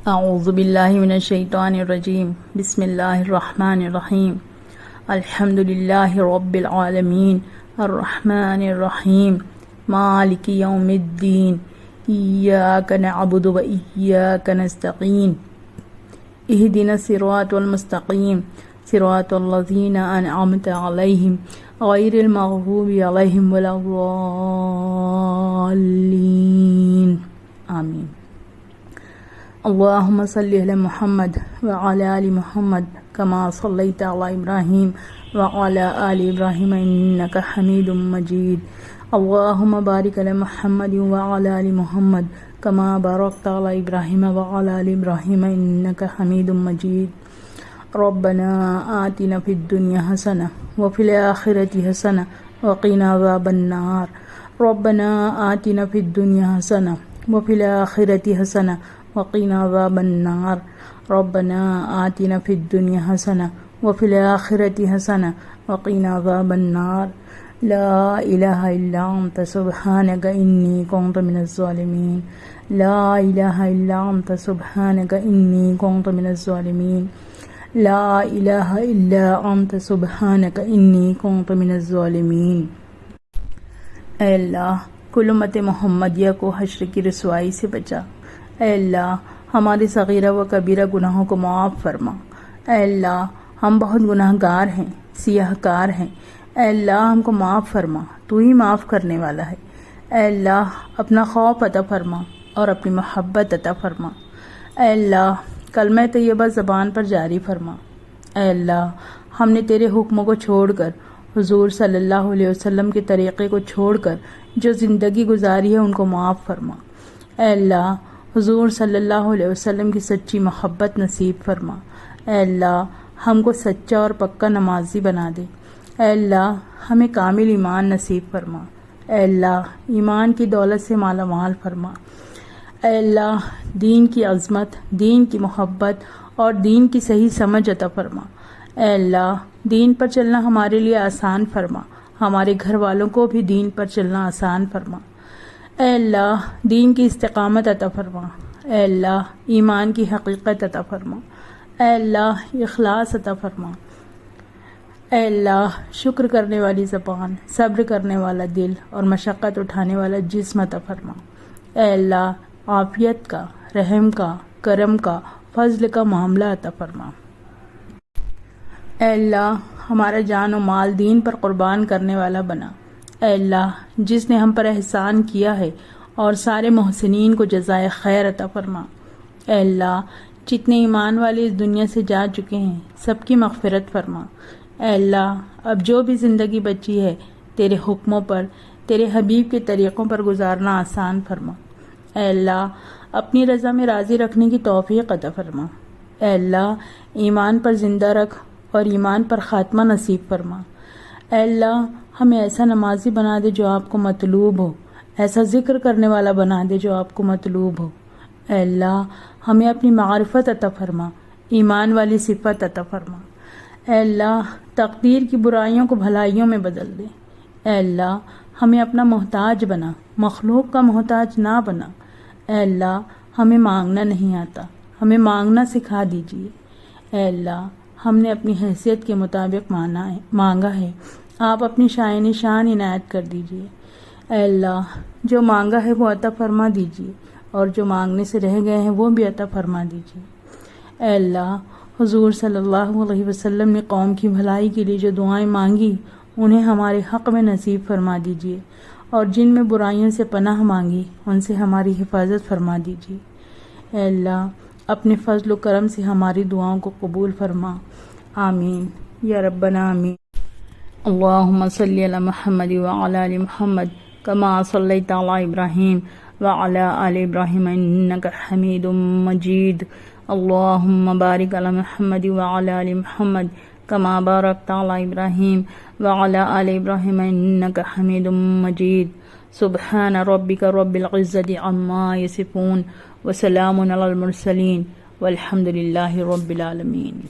اعوذ باللہ من الشیطان الرجیم بسم اللہ الرحمن الرحیم الحمد للہ رب العالمین الرحمن الرحیم مالک یوم الدین ایاک نعبد و ایاک نستعین اہدنا الصراط المستقیم صراط الذین انعمت علیہم غیر المغضوب علیہم ولا الضالین آمین۔ اللهم صل على محمد وعلى آل محمد كما صليت على إبراهيم وعلى آل إبراهيم إنك حميد مجيد اللهم بارك على محمد وعلى آل محمد كما باركت على إبراهيم وعلى آل إبراهيم إنك حميد مجيد ربنا آتنا في الدنيا حسنة وفي الآخرة حسنة وقنا عذاب النار ربنا آتنا في الدنيا حسنة وفي الآخرة حسنة وقنا عذاب النار ربنا آتنا في الدنيا حسنة وفي الآخرة حسنة وقنا عذاب النار لا إله إلا أنت سبحانك إني كنت من الظالمين لا إله إلا أنت سبحانك إني كنت من الظالمين لا إله إلا أنت سبحانك إني كنت من الظالمين۔ اے اللہ، کل امت محمدیہ کو حشر کی رسوائی سے بچا۔ اے اللہ، ہمارے صغیرہ و کبیرہ گناہوں کو معاف فرما۔ اے اللہ، ہم بہت گناہ گار ہیں، سیاہ کار ہیں۔ اے اللہ، ہم کو معاف فرما، تو ہی معاف کرنے والا ہے۔ اے اللہ، اپنا خوف عطا فرما اور اپنی محبت عطا فرما۔ اے اللہ، کلمہ طیبہ زبان پر جاری فرما۔ اے اللہ، ہم نے تیرے حکموں کو چھوڑ کر، حضور صلی اللہ علیہ وسلم کے طریقے کو چھوڑ کر جو زندگی گزاری ہے ان کو معاف فرما۔ اے اللہ، حضور صلی اللہ علیہ وسلم کی سچی محبت نصیب فرما۔ اے اللہ، ہم کو سچا اور پکا نمازی بنا دے۔ اے اللہ، ہمیں کامل ایمان نصیب فرما۔ اے اللہ، ایمان کی دولت سے مالا مال فرما۔ اے اللہ، دین کی عظمت، دین کی محبت اور دین کی صحیح سمجھ عطا فرما۔ اے اللہ، دین پر چلنا ہمارے لیے آسان فرما، ہمارے گھر والوں کو بھی دین پر چلنا آسان فرما۔ اے اللہ، دین کی استقامت عطا فرما۔ اے اللہ، ایمان کی حقیقت عطا فرما۔ اے اللہ، اخلاص عطا فرما۔ اے اللہ، شکر کرنے والی زبان، صبر کرنے والا دل اور مشقت اٹھانے والا جسم عطا فرما۔ اے اللہ، عافیت کا، رحم کا، کرم کا، فضل کا معاملہ عطا فرما۔ اے اللہ، ہمارا جان و مال دین پر قربان کرنے والا بنا۔ اے اللہ، جس نے ہم پر احسان کیا ہے اور سارے محسنین کو جزائے خیر عطا فرما۔ اے اللہ، جتنے ایمان والے اس دنیا سے جا چکے ہیں سب کی مغفرت فرما۔ اے اللہ، اب جو بھی زندگی بچی ہے تیرے حکموں پر، تیرے حبیب کے طریقوں پر گزارنا آسان فرما۔ اے اللہ، اپنی رضا میں راضی رکھنے کی توفیق عطا فرما۔ اے اللہ، ایمان پر زندہ رکھ اور ایمان پر خاتمہ نصیب فرما۔ اے اللہ، ہمیں ایسا نمازی بنا دے جو آپ کو مطلوب ہو، ایسا ذکر کرنے والا بنا دے جو آپ کو مطلوب ہو۔ اے اللہ، ہمیں اپنی معرفت عطا فرما، ایمان والی صفت عطا فرما۔ اے اللہ، تقدیر کی برائیوں کو بھلائیوں میں بدل دے۔ اے اللہ، ہمیں اپنا محتاج بنا، مخلوق کا محتاج نہ بنا۔ اے اللہ، ہمیں مانگنا نہیں آتا، ہمیں مانگنا سکھا دیجیے۔ اے اللہ، ہم نے اپنی حیثیت کے مطابق مانگا ہے، آپ اپنی شائن شان عنایت کر دیجیے۔ اے اللہ، جو مانگا ہے وہ عطا فرما دیجیے اور جو مانگنے سے رہ گئے ہیں وہ بھی عطا فرما دیجیے۔ اے اللہ، حضور صلی اللہ علیہ وسلم نے قوم کی بھلائی کے لیے جو دعائیں مانگی انہیں ہمارے حق میں نصیب فرما دیجیے، اور جن میں برائیوں سے پناہ مانگی ان سے ہماری حفاظت فرما دیجیے۔ اے اللہ، اپنے فضل و کرم سے ہماری دعاؤں کو قبول فرما، آمین یا ربنا آمین۔ اللہم صلی علی محمد وعلی آل محمد کما صلیت علی ابراہیم وعلی آل ابراہیم انک حمید مجید اللہم بارک علی محمد وعلی آل محمد کما بارکت علی ابراہیم وعلی آل ابراہیم انک حمید مجید سبحان ربک رب العزت عما یصفون وسلام علی المرسلین والحمد للہ رب العالمین۔